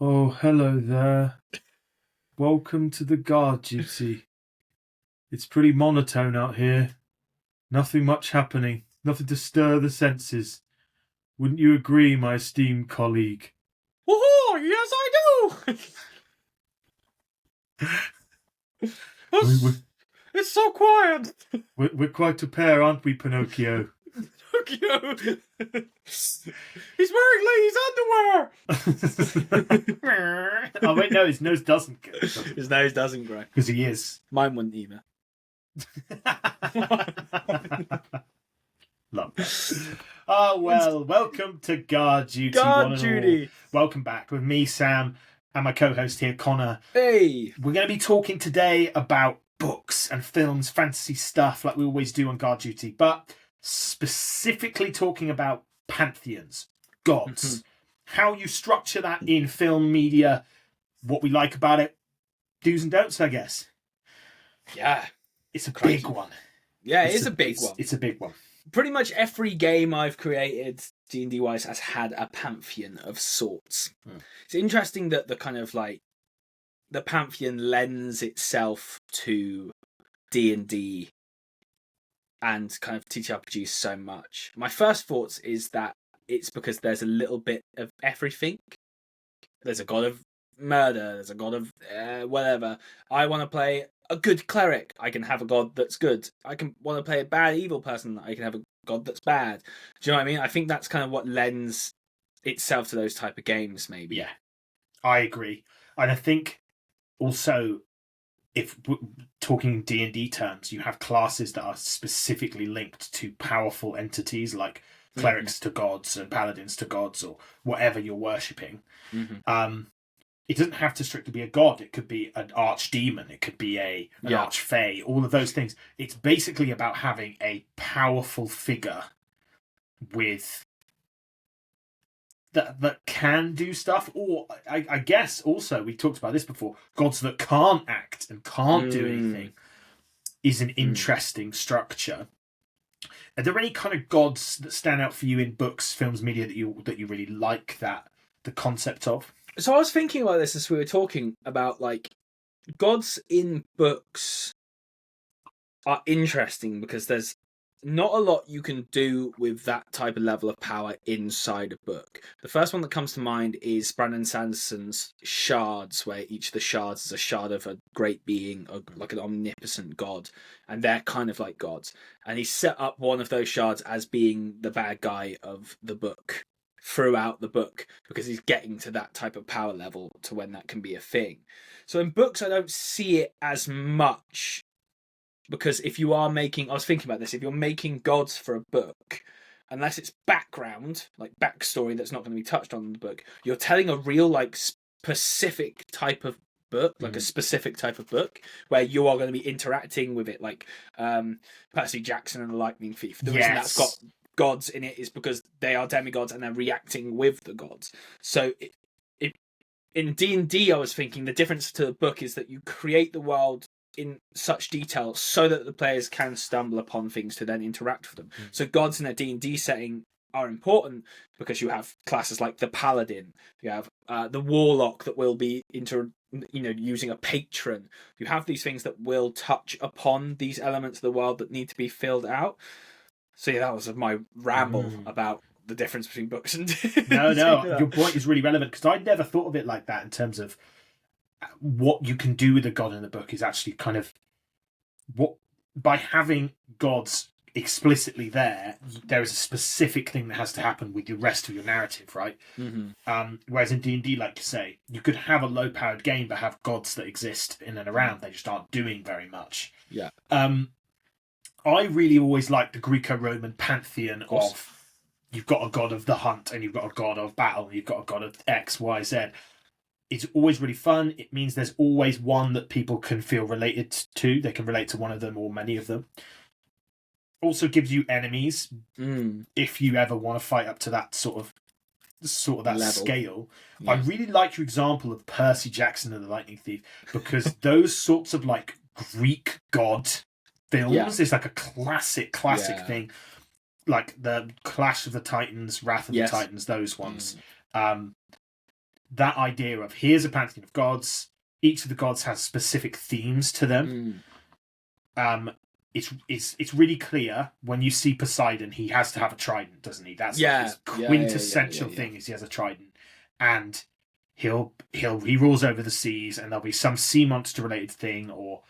Oh, hello there. Welcome to the guard duty. It's pretty monotone out here. Nothing much happening. Nothing to stir the senses. Wouldn't you agree, my esteemed colleague? Oh, yes, I do! It's so quiet! We're quite a pair, aren't we, Pinocchio? Pinocchio! He's wearing ladies' underwear! Oh, wait, no, his nose doesn't go. His nose doesn't grow. Because he is. Mine wouldn't either. Love that. Oh, well, welcome to Guard Duty. Guard Duty! Welcome back with me, Sam, and my co-host here, Connor. Hey! We're going to be talking today about books and films, fantasy stuff, like we always do on Guard Duty, but specifically talking about pantheons, gods, how you structure that in film media, what we like about it, do's and don'ts, I guess. Yeah. It's a big one. Yeah, it is a big one. It's a big one. Pretty much every game I've created, D&D wise, has had a pantheon of sorts. It's interesting that the kind of like the pantheon lends itself to D&D and kind of TTRPGs so much. My first thoughts is that it's because there's a little bit of everything. There's a god of murder, there's a god of whatever. I want to play a good cleric, I can have a god that's good. I can want to play a bad evil person, I can have a god that's bad. Do you know what I mean? I think that's kind of what lends itself to those type of games, maybe. Yeah, I agree. And I think also, if we're talking D&D terms, you have classes that are specifically linked to powerful entities like clerics to gods and paladins to gods or whatever you're worshipping. It doesn't have to strictly be a god. It could be an archdemon. It could be an archfey. All of those things. It's basically about having a powerful figure with that can do stuff. Or I guess also, we talked about this before, gods that can't act and can't do anything is an interesting structure. Are there any kind of gods that stand out for you in books, films, media that you really like the concept of? So I was thinking about this as we were talking about, like, gods in books are interesting because there's not a lot you can do with that type of level of power inside a book. The first one that comes to mind is Brandon Sanderson's Shards, where each of the shards is a shard of a great being, like an omnipotent god, and they're kind of like gods. And he set up one of those shards as being the bad guy of the book throughout the book because he's getting to that type of power level to when that can be a thing. So in books I don't see it as much because if you are making, I was thinking about this, if you're making gods for a book, unless it's background, like backstory that's not going to be touched on in the book, you're telling a real like specific type of book, like a specific type of book where you are going to be interacting with it, like Percy Jackson and the Lightning Thief. The reason that's got gods in it is because they are demigods and they're reacting with the gods. So in D&D, I was thinking the difference to the book is that you create the world in such detail so that the players can stumble upon things to then interact with them. So gods in a D&D setting are important because you have classes like the paladin, you have the warlock that will be using a patron. You have these things that will touch upon these elements of the world that need to be filled out. So yeah, that was my ramble about the difference between books and No, your point is really relevant because I never thought of it like that in terms of what you can do with a god in the book is actually kind of what, by having gods explicitly there is a specific thing that has to happen with the rest of your narrative, right? Whereas in D&D, like you say, you could have a low-powered game but have gods that exist in and around. They just aren't doing very much. Yeah. I really always like the Greco-Roman pantheon of you've got a god of the hunt and you've got a god of battle and you've got a god of X, Y, Z. It's always really fun. It means there's always one that people can feel related to. They can relate to one of them or many of them. Also gives you enemies if you ever want to fight up to that sort of that level. Scale. Yeah. I really like your example of Percy Jackson and the Lightning Thief because those sorts of like Greek god films is like a classic thing, like the Clash of the Titans, Wrath of the Titans, those ones. that idea of here's a pantheon of gods. Each of the gods has specific themes to them. It's really clear when you see Poseidon, he has to have a trident, doesn't he? That's his quintessential thing is he has a trident, and he rules over the seas, and there'll be some sea monster related thing or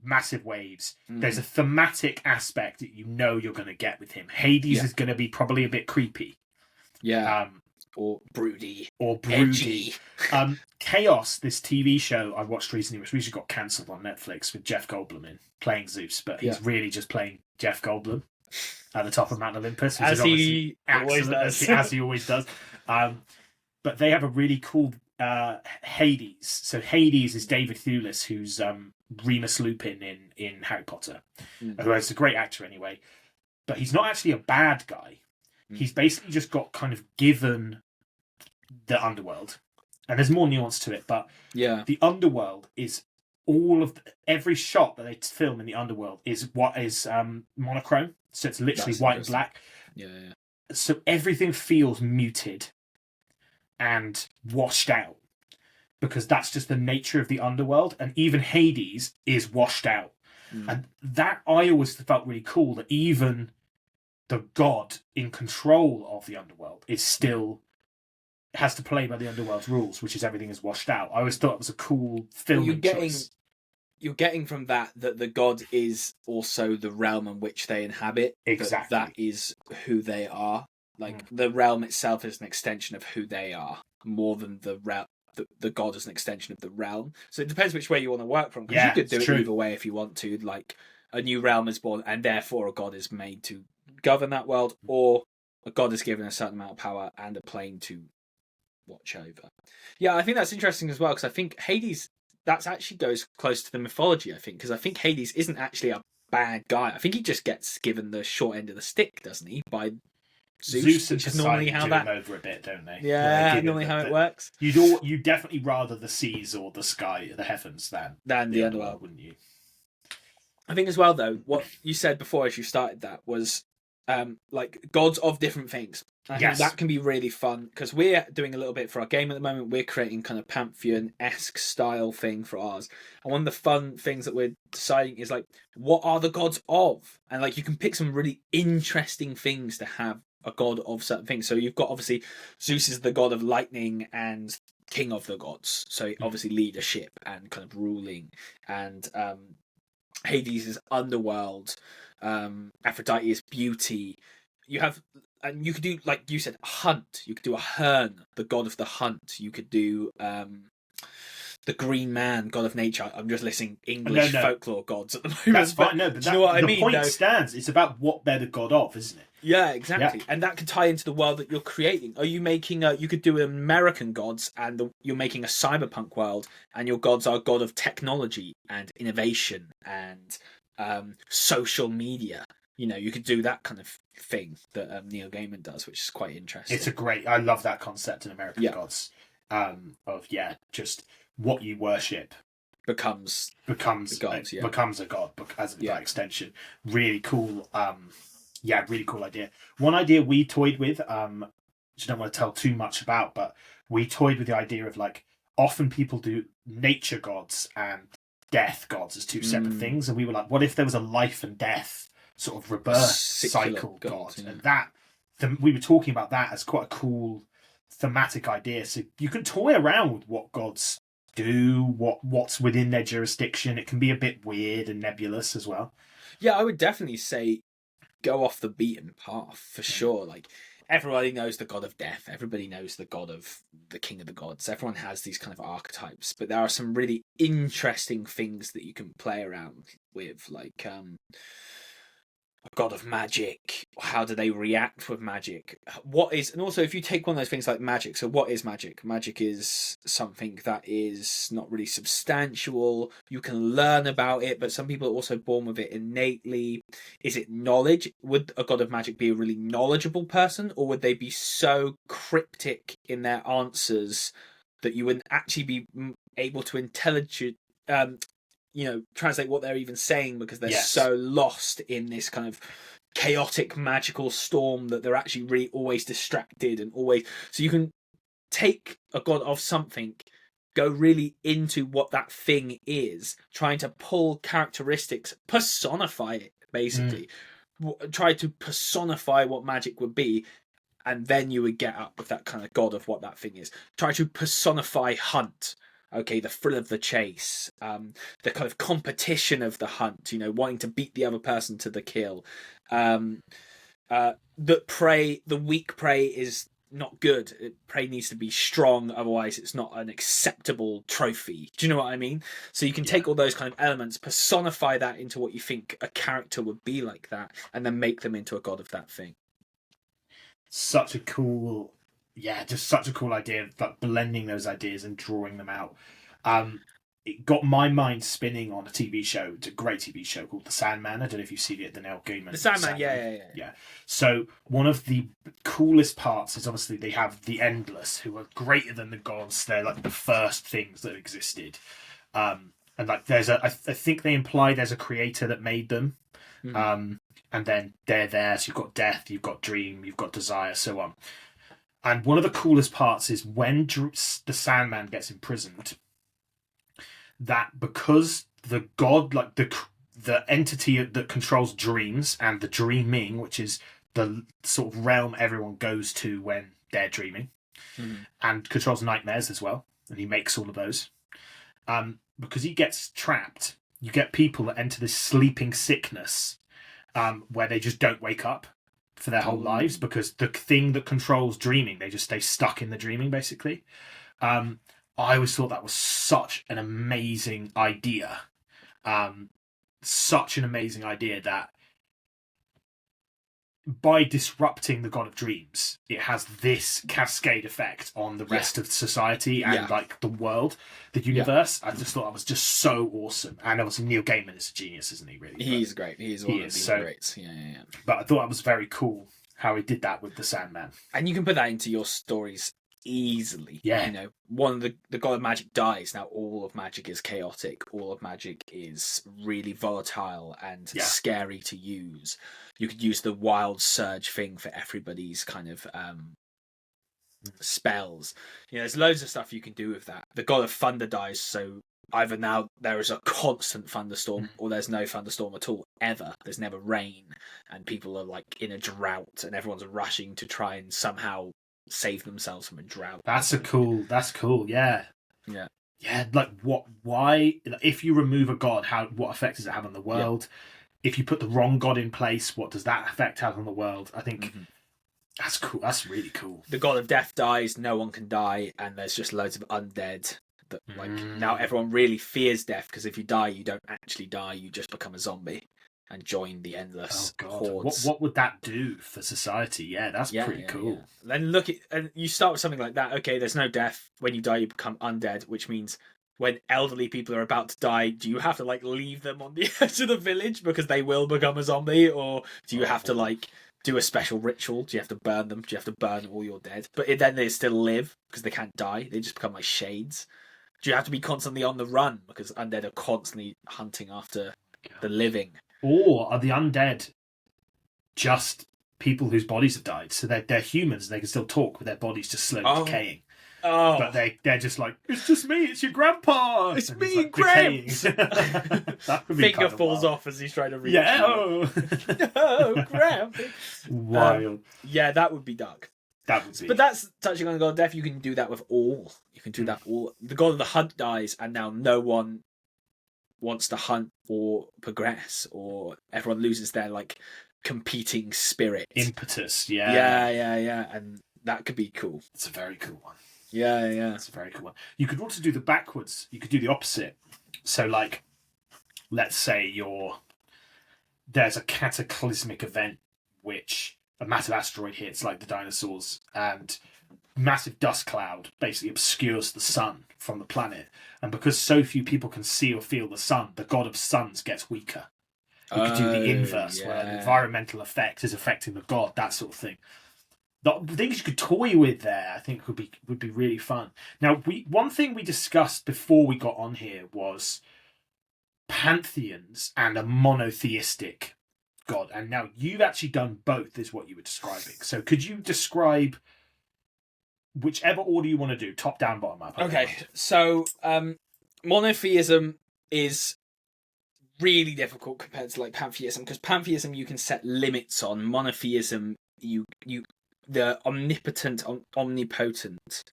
massive waves. There's a thematic aspect that you're going to get with him. Hades is going to be probably a bit creepy. Or broody. Edgy. Chaos, this TV show I watched recently, which recently got cancelled on Netflix with Jeff Goldblum playing Zeus, but he's really just playing Jeff Goldblum at the top of Mount Olympus, as he always does. As he always does. But they have a really cool Hades. So Hades is David Thewlis, who's Remus Lupin in Harry Potter, who is a great actor anyway. But he's not actually a bad guy. He's basically just got kind of given the underworld, and there's more nuance to it. But the underworld is every shot that they film in the underworld is what is monochrome, so it's literally white and black. So everything feels muted and washed out because that's just the nature of the underworld, and even Hades is washed out, and that I always felt really cool that even the god in control of the underworld has to play by the underworld's rules, which is everything is washed out. I always thought it was a cool filming choice. You're getting from that the god is also the realm in which they inhabit. Exactly. That is who they are. Like the realm itself is an extension of who they are, more than the god is an extension of the realm. So it depends which way you want to work from. Because you could do it either way if you want to. Like a new realm is born, and therefore a god is made to govern that world, or a god is given a certain amount of power and a plane to watch over. Yeah, I think that's interesting as well, because I think Hades, that actually goes close to the mythology, I think, because I think Hades isn't actually a bad guy. I think he just gets given the short end of the stick, doesn't he, by Zeus, which is normally how that over a bit, don't they? Yeah, normally how it works. You'd definitely rather the seas or the sky, the heavens, than the underworld, wouldn't you? I think as well, though, what you said before as you started that was like gods of different things. I think that can be really fun, because we're doing a little bit for our game at the moment. We're creating kind of Pantheon-esque style thing for ours. And one of the fun things that we're deciding is like, what are the gods of? And like, you can pick some really interesting things to have a god of certain things. So you've got, obviously, Zeus is the god of lightning and king of the gods. So obviously leadership and kind of ruling. And Hades is underworld. Aphrodite is beauty. You have, and you could do, like you said, hunt. You could do a Hern, the god of the hunt. You could do the Green Man, god of nature. I'm just listing English folklore gods at the moment. That's fine. No, but do you know what I mean? The point stands. It's about what they're the god of, isn't it? Yeah, exactly. Yeah. And that could tie into the world that you're creating. Are you making you could do American gods, and you're making a cyberpunk world, and your gods are god of technology and innovation and social media. You know, you could do that kind of thing that Neil Gaiman does, which is quite interesting. I love that concept in American gods. Just what you worship becomes the gods, becomes a god by extension. Really cool. Really cool idea. One idea we toyed with, which I don't want to tell too much about, but we toyed with the idea of, like, often people do nature gods and death gods as two separate things, and we were like, what if there was a life and death sort of rebirth cycle god? And we were talking about that as quite a cool thematic idea. So you can toy around with what gods do, what's within their jurisdiction. It can be a bit weird and nebulous as well. Yeah, I would definitely say go off the beaten path for sure. Like, everybody knows the god of death. Everybody knows the god of the king of the gods. Everyone has these kind of archetypes, but there are some really interesting things that you can play around with, like a god of magic. How do they react with magic? And also, if you take one of those things like magic, so what is magic? Magic is something that is not really substantial. You can learn about it, but some people are also born with it innately. Is it knowledge? Would a god of magic be a really knowledgeable person, or would they be so cryptic in their answers that you wouldn't actually be able to translate what they're even saying, because they're so lost in this kind of chaotic magical storm that they're actually really always distracted and always. So you can take a god of something, go really into what that thing is, trying to pull characteristics, personify it, basically. Try to personify what magic would be, and then you would get up with that kind of god of what that thing is. Try to personify hunt. Okay, the thrill of the chase, the kind of competition of the hunt, wanting to beat the other person to the kill. The weak prey is not good. Prey needs to be strong, otherwise it's not an acceptable trophy. Do you know what I mean? So you can take all those kind of elements, personify that into what you think a character would be like that, and then make them into a god of that thing. Such a cool idea, like blending those ideas and drawing them out. It got my mind spinning on a TV show. It's a great TV show called The Sandman. I don't know if you've seen it, the Neil Gaiman. The Sandman, yeah. So one of the coolest parts is obviously they have the Endless, who are greater than the gods. They're like the first things that existed. And like I think they imply there's a creator that made them. Mm-hmm. And then they're there. So you've got death, you've got dream, you've got desire, so on. And one of the coolest parts is when the Sandman gets imprisoned, that because the god, like the entity that controls dreams and the dreaming, which is the sort of realm everyone goes to when they're dreaming, and controls nightmares as well, and he makes all of those. Because he gets trapped, you get people that enter this sleeping sickness, where they just don't wake up for their whole lives, because the thing that controls dreaming, they just stay stuck in the dreaming, basically. I always thought that was such an amazing idea. Such an amazing idea that by disrupting the god of dreams, it has this cascade effect on the rest of society and like the world, the universe. I just thought that was just so awesome. And obviously Neil Gaiman is a genius, isn't he? Really, he's great. He's one of the greats. Yeah. But I thought that was very cool how he did that with the Sandman. And you can put that into your stories easily. Yeah. One of the god of magic dies. Now all of magic is chaotic. All of magic is really volatile and scary to use. You could use the wild surge thing for everybody's kind of spells. There's loads of stuff you can do with that. The god of thunder dies, so either now there is a constant thunderstorm or there's no thunderstorm at all, ever. There's never rain, and people are like in a drought and everyone's rushing to try and somehow save themselves from a drought. That's cool, yeah. Like why, if you remove a god, what effect does it have on the world? If you put the wrong god in place, what does that effect have on the world? I think that's cool. That's really cool. The god of death dies, no one can die, and there's just loads of undead that now everyone really fears death, because if you die, you don't actually die, you just become a zombie and join the endless hordes. What would that do for society? Yeah, that's pretty cool. Yeah. Then and you start with something like that. Okay, there's no death. When you die, you become undead, which means when elderly people are about to die, do you have to like leave them on the edge of the village because they will become a zombie, or do you have to like do a special ritual? Do you have to burn them? Do you have to burn all your dead? But then they still live because they can't die. They just become like shades. Do you have to be constantly on the run because undead are constantly hunting after the living? Or are the undead just people whose bodies have died? So they're humans and they can still talk, but their bodies just slowly decaying. Oh. But they're just like, it's just me, it's your grandpa. It's me, like, Gramps. That would be Finger falls off as he's trying to reach. Yeah. Oh, Gramps. Wild. Yeah, that would be dark. That would be. But that's touching on the god of death. You can do that with all. You can do that all. The god of the hunt dies, and now no one wants to hunt or progress, or everyone loses their like competing spirit, impetus. Yeah, and that could be cool. It's a very cool one. Yeah. It's a very cool one. You could also do the backwards. You could do the opposite. So, like, let's say there's a cataclysmic event, which a massive asteroid hits, like the dinosaurs, and massive dust cloud basically obscures the sun from the planet. And because so few people can see or feel the sun, the god of suns gets weaker. You could do the inverse, where the environmental effect is affecting the god, that sort of thing. The things you could toy with there, I think, would be really fun. Now, one thing we discussed before we got on here was pantheons and a monotheistic god. And now you've actually done both, is what you were describing. So could you describe whichever order you want to do, top down, bottom up. Okay, so monotheism is really difficult compared to like pantheism, because pantheism you can set limits on. Monotheism, the omnipotent, omnipotent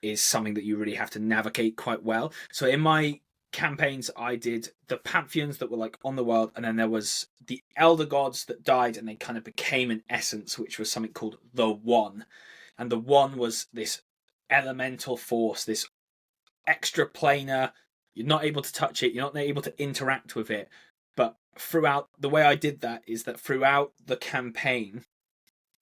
is something that you really have to navigate quite well. So in my campaigns, I did the pantheons that were like on the world, and then there was the elder gods that died and they kind of became an essence, which was something called the One. And the One was this elemental force, this extraplanar. You're not able to touch it, you're not able to interact with it. But throughout, the way I did that is that throughout the campaign,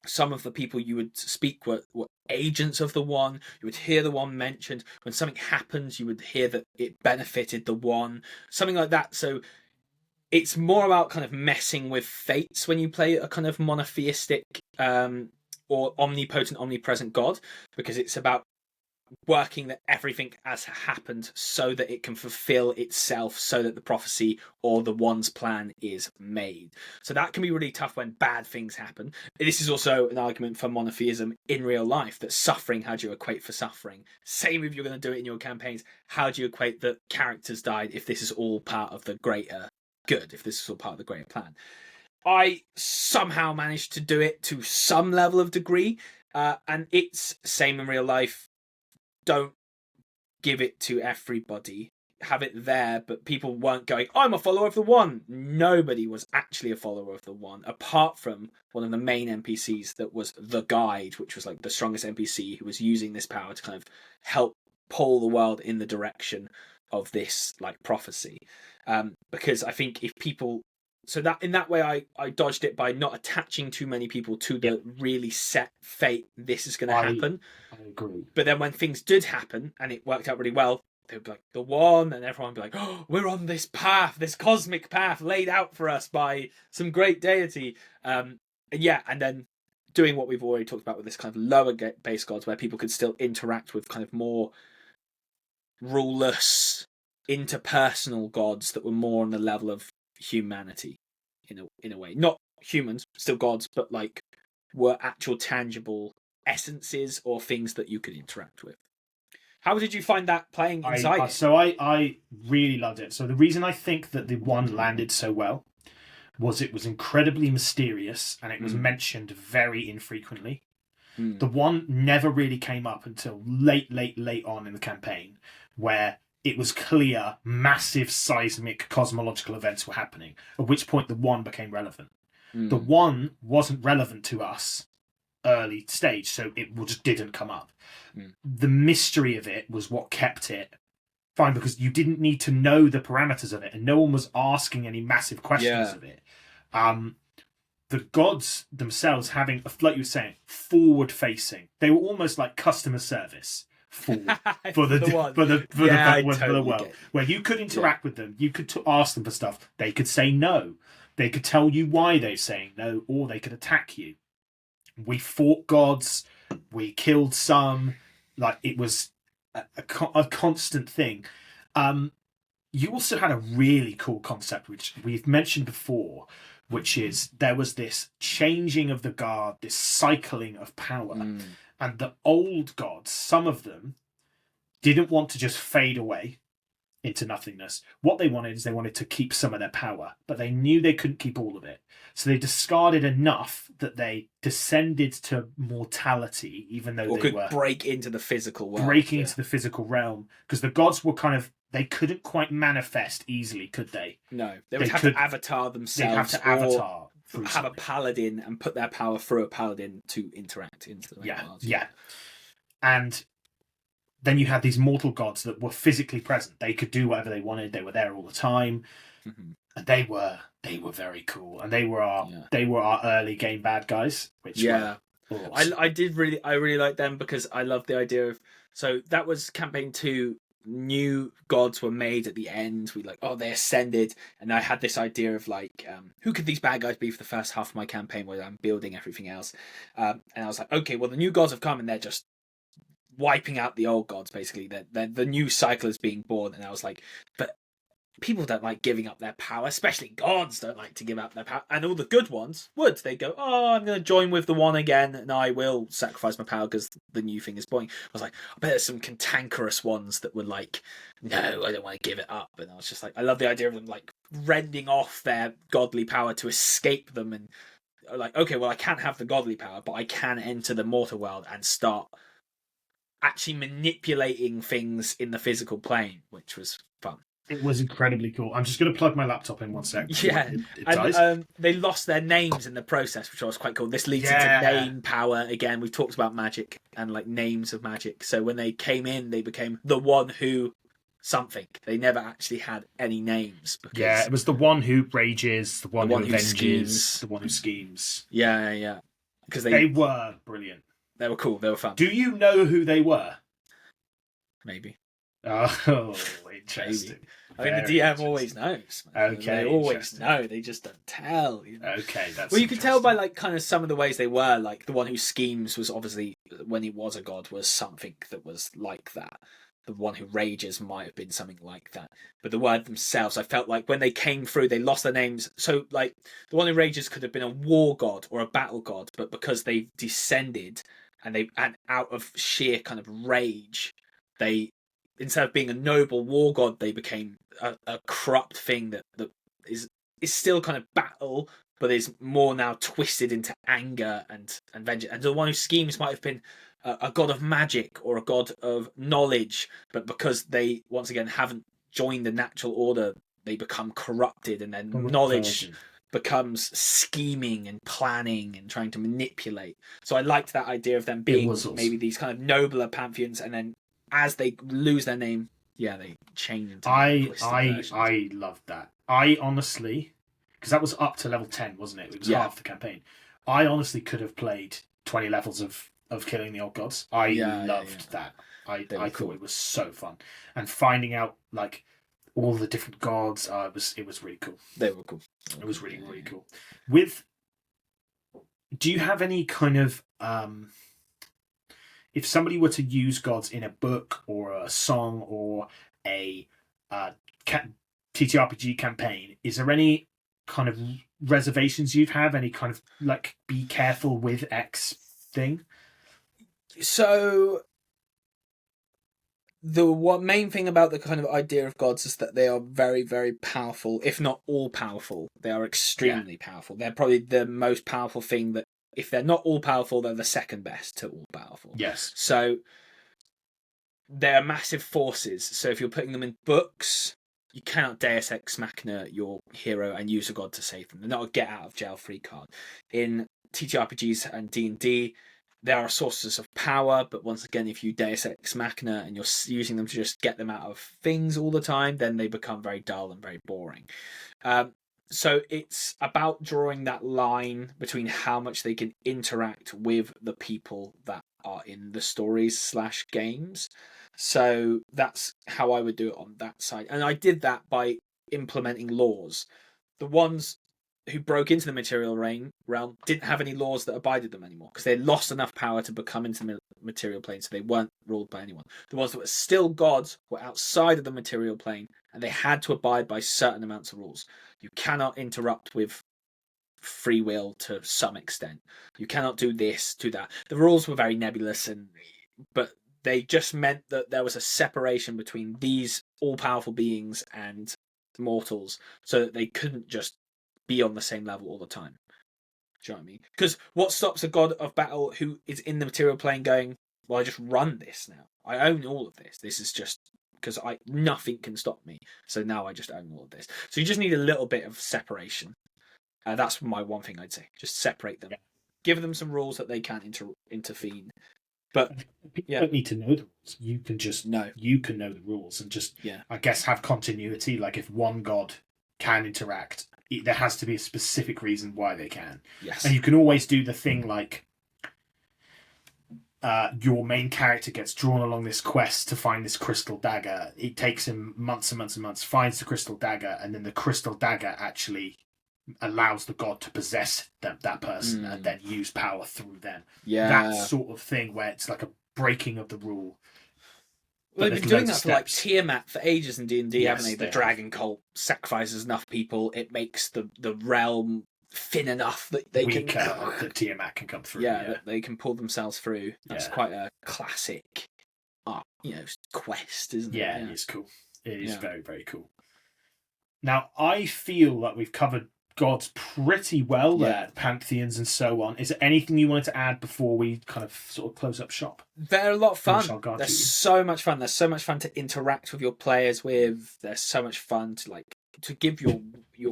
some of the people you would speak were agents of the One. You would hear the One mentioned. When something happens, you would hear that it benefited the One, something like that. So it's more about kind of messing with fates when you play a kind of monotheistic or omnipotent, omnipresent god, because it's about working that everything has happened so that it can fulfill itself, so that the prophecy or the One's plan is made. So that can be really tough when bad things happen. This is also an argument for monotheism in real life, that suffering, how do you equate for suffering? Same if you're going to do it in your campaigns. How do you equate that characters died if this is all part of the greater good, if this is all part of the greater plan? I somehow managed to do it to some level of degree, and it's same in real life. Don't give it to everybody. Have it there, but people weren't going, I'm a follower of the One. Nobody was actually a follower of the One, apart from one of the main NPCs that was the guide, which was like the strongest NPC, who was using this power to kind of help pull the world in the direction of this like prophecy. Because I think if people... So that in that way, I dodged it by not attaching too many people to the really set fate. This is going to happen. I agree. But then when things did happen and it worked out really well, they would be like, the One, and everyone would be like, oh, we're on this path, this cosmic path laid out for us by some great deity. And then doing what we've already talked about with this kind of lower base gods, where people could still interact with kind of more ruleless, interpersonal gods that were more on the level of humanity in a way. Not humans, still gods, but like were actual tangible essences or things that you could interact with. How did you find that playing inside it? So I really loved it. So the reason I think that the One landed so well was it was incredibly mysterious and it was mentioned very infrequently. The One never really came up until late on in the campaign, where it was clear massive seismic cosmological events were happening, at which point the One became relevant. The One wasn't relevant to us early stage, so it just didn't come up. The mystery of it was what kept it fine, because you didn't need to know the parameters of it, and no one was asking any massive questions of it. The gods themselves having, like you were saying, forward facing, they were almost like customer service for the world, where you could interact with them, you could ask them for stuff, they could say no, they could tell you why they're saying no, or they could attack you. We fought gods, we killed some, like it was a constant thing. You also had a really cool concept, which we've mentioned before, which is there was this changing of the guard, this cycling of power. And the old gods, some of them, didn't want to just fade away into nothingness. What they wanted is they wanted to keep some of their power, but they knew they couldn't keep all of it. So they discarded enough that they descended to mortality, even though they were break into the physical world. Breaking into the physical realm, because the gods were kind of, they couldn't quite manifest easily, could they? No, they would have to avatar themselves. They'd have to avatar. Have a paladin and put their power through a paladin to interact into the world. Yeah. And then you had these mortal gods that were physically present. They could do whatever they wanted. They were there all the time. And they were very cool. And they were our early game bad guys. Which were awesome. I really liked them, because I loved the idea of, so that was campaign 2. New gods were made at the end. We they ascended, and I had this idea of like, who could these bad guys be for the first half of my campaign where I'm building everything else, and I was like, okay, well the new gods have come and they're just wiping out the old gods basically. The new cycle is being born, and I was like, but people don't like giving up their power, especially gods don't like to give up their power. And all the good ones would. They go, oh, I'm going to join with the one again, and I will sacrifice my power because the new thing is boring. I was like, I bet there's some cantankerous ones that were like, no, I don't want to give it up. And I was just like, I love the idea of them like rending off their godly power to escape them, and like, okay, well, I can't have the godly power, but I can enter the mortal world and start actually manipulating things in the physical plane, which was fun. It was incredibly cool. I'm just going to plug my laptop in 1 sec. Yeah, it dies. and they lost their names in the process, which was quite cool. This leads into name power again. We've talked about magic and like names of magic. So when they came in, they became the one who something. They never actually had any names. Because yeah, it was the one who rages, the one who avenges, schemes. the one who schemes. Yeah. Because they were brilliant. They were cool. They were fun. Do you know who they were? Maybe. Oh, interesting. Maybe. I mean, the DM always knows. Okay, they always know. They just don't tell. You know? Okay, that's. Well, you can tell by like kind of some of the ways they were. Like the one who schemes was obviously when he was a god was something that was like that. The one who rages might have been something like that. But the word themselves, I felt like when they came through, they lost their names. So like the one who rages could have been a war god or a battle god, but because they descended and out of sheer kind of rage, they, instead of being a noble war god, they became a corrupt thing that is still kind of battle, but is more now twisted into anger and vengeance. And the one who schemes might have been a god of magic or a god of knowledge, but because they once again haven't joined the natural order, they become corrupted, and then knowledge becomes scheming and planning and trying to manipulate. So I liked that idea of them being maybe these kind of nobler pantheons, and then as they lose their name, they change into I loved that. I honestly, because that was up to level 10, wasn't it? It was half the campaign. I honestly could have played 20 levels of killing the old gods. I loved that. I thought it was so fun. And finding out like all the different gods, it was really cool. They were cool. It was really, really cool. Do you have any kind of if somebody were to use gods in a book or a song or a TTRPG campaign, is there any kind of reservations you'd have? Any kind of like be careful with X thing? So the main thing about the kind of idea of gods is that they are very, very powerful, if not all powerful. They are extremely powerful. They're probably the most powerful thing that, if they're not all powerful, they're the second best to all powerful. Yes. So they're massive forces. So if you're putting them in books, you cannot Deus Ex Machina your hero and use a god to save them. They're not a get out of jail free card. In TTRPGs and D&D, there are sources of power, but once again, if you Deus Ex Machina and you're using them to just get them out of things all the time, then they become very dull and very boring. So it's about drawing that line between how much they can interact with the people that are in the stories / games. So that's how I would do it on that side. And I did that by implementing laws. The ones who broke into the material realm didn't have any laws that abided them anymore, because they lost enough power to become into the material plane, so they weren't ruled by anyone. The ones that were still gods were outside of the material plane, and they had to abide by certain amounts of rules. You cannot interrupt with free will to some extent. You cannot do this, do that. The rules were very nebulous, but they just meant that there was a separation between these all-powerful beings and mortals, so that they couldn't just be on the same level all the time. Do you know what I mean? Because what stops a god of battle who is in the material plane going, well, I just run this now. I own all of this. This is just because nothing can stop me. So now I just own all of this. So you just need a little bit of separation. That's my one thing I'd say. Just separate them. Yeah. Give them some rules that they can intervene. But people don't need to know the rules. You can just you can know the rules and just I guess have continuity. Like if one god can interact, there has to be a specific reason why they can. Yes. And you can always do the thing like your main character gets drawn along this quest to find this crystal dagger. It takes him months and months and months, finds the crystal dagger, and then the crystal dagger actually allows the god to possess that person and then use power through them. Yeah. That sort of thing where it's like a breaking of the rule. Well, but they've been there's doing loads that of for like steps. Tiamat for ages in D&D, Yes, haven't they? The they have. dragon cult sacrifices enough people, it makes the realm thin enough that they Weaker can. that Tiamat can come through. Yeah, that they can pull themselves through. That's Yeah. quite a classic, quest, isn't it? Yeah, it is cool. It is Yeah. very, very cool. Now, I feel that we've covered gods pretty well there, Yeah. pantheons and so on. Is there anything you wanted to add before we kind of sort of close up shop? They're a lot of Finish our fun. guard They're duty. so much fun. They're so much fun to interact with your players with. They're so much fun to give your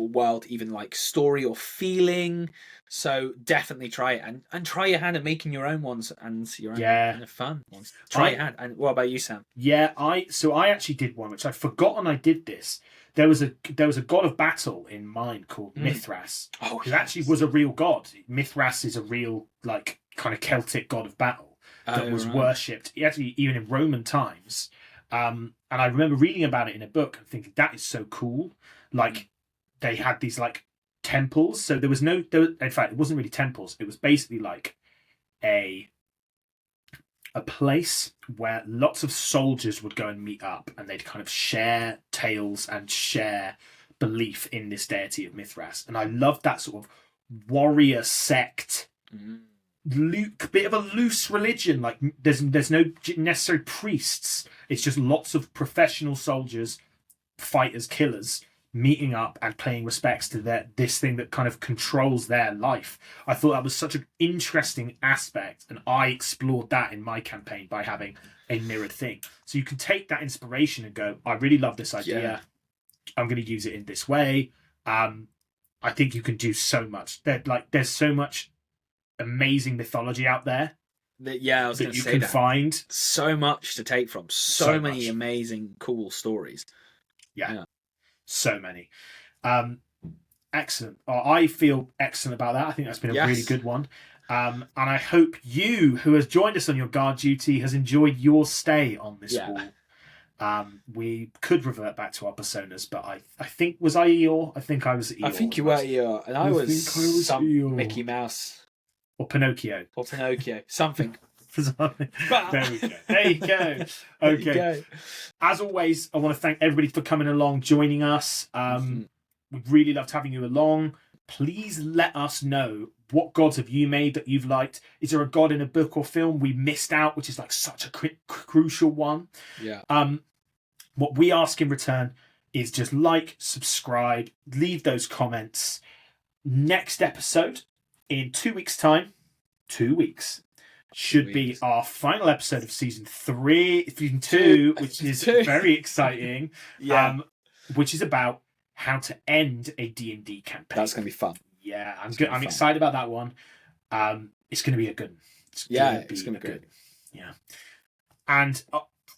world even like story or feeling. So definitely try it and try your hand at making your own ones and your own kind of fun ones. Try your hand. And what about you, Sam? Yeah, I actually did one which I'd forgotten I did this. There was a god of battle in mine called Mithras, who actually was a real god. Mithras is a real like kind of Celtic god of battle that was worshipped actually even in Roman times. And I remember reading about it in a book and thinking that is so cool. Like they had these like temples, so there was in fact it wasn't really temples. It was basically like a place where lots of soldiers would go and meet up and they'd kind of share tales and share belief in this deity of Mithras. And I loved that sort of warrior sect, bit of a loose religion. Like there's no necessary priests. It's just lots of professional soldiers, fighters, killers, meeting up and paying respects to this thing that kind of controls their life. I thought that was such an interesting aspect, and I explored that in my campaign by having a mirrored thing. So you can take that inspiration and go, I really love this idea. Yeah. I'm going to use it in this way. I think you can do so much. There's so much amazing mythology out there I was going that to you say can that. find. So much to take from. So many much. amazing, cool stories. Yeah. So many. Excellent. I feel excellent about that. I think that's been a really good one. And I hope you, who has joined us on your guard duty, has enjoyed your stay on this wall. We could revert back to our personas, but I think, was I Eeyore? I think I was Eeyore. I think you were Eeyore, and I was some Eeyore. Mickey Mouse. Or Pinocchio. Or Pinocchio. Something. There we go. There you go. Okay. As always, I want to thank everybody for coming along, joining us. We've really loved having you along. Please let us know, what gods have you made that you've liked? Is there a god in a book or film we missed out, which is like such a crucial one? Yeah. What we ask in return is just like, subscribe, leave those comments. Next episode in 2 weeks' time. 2 weeks. Should be our final episode of season 2, which is very exciting. Which is about how to end a D&D campaign. That's going to be fun. Yeah, I'm excited about that one. It's going to be a good one. It's going to be good. Yeah. And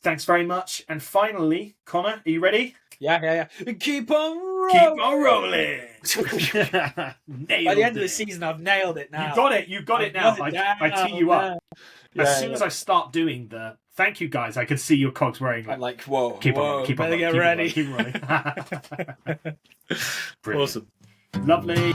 thanks very much. And finally, Connor, are you ready? Yeah. Keep on rolling. Keep on rolling. By the end of the season, I've nailed it now. You got it now. I tee you up. As soon as I start doing the thank you guys, I can see your cogs wearing. I'm like, whoa, keep on, better get ready. Keep running. Awesome. Lovely.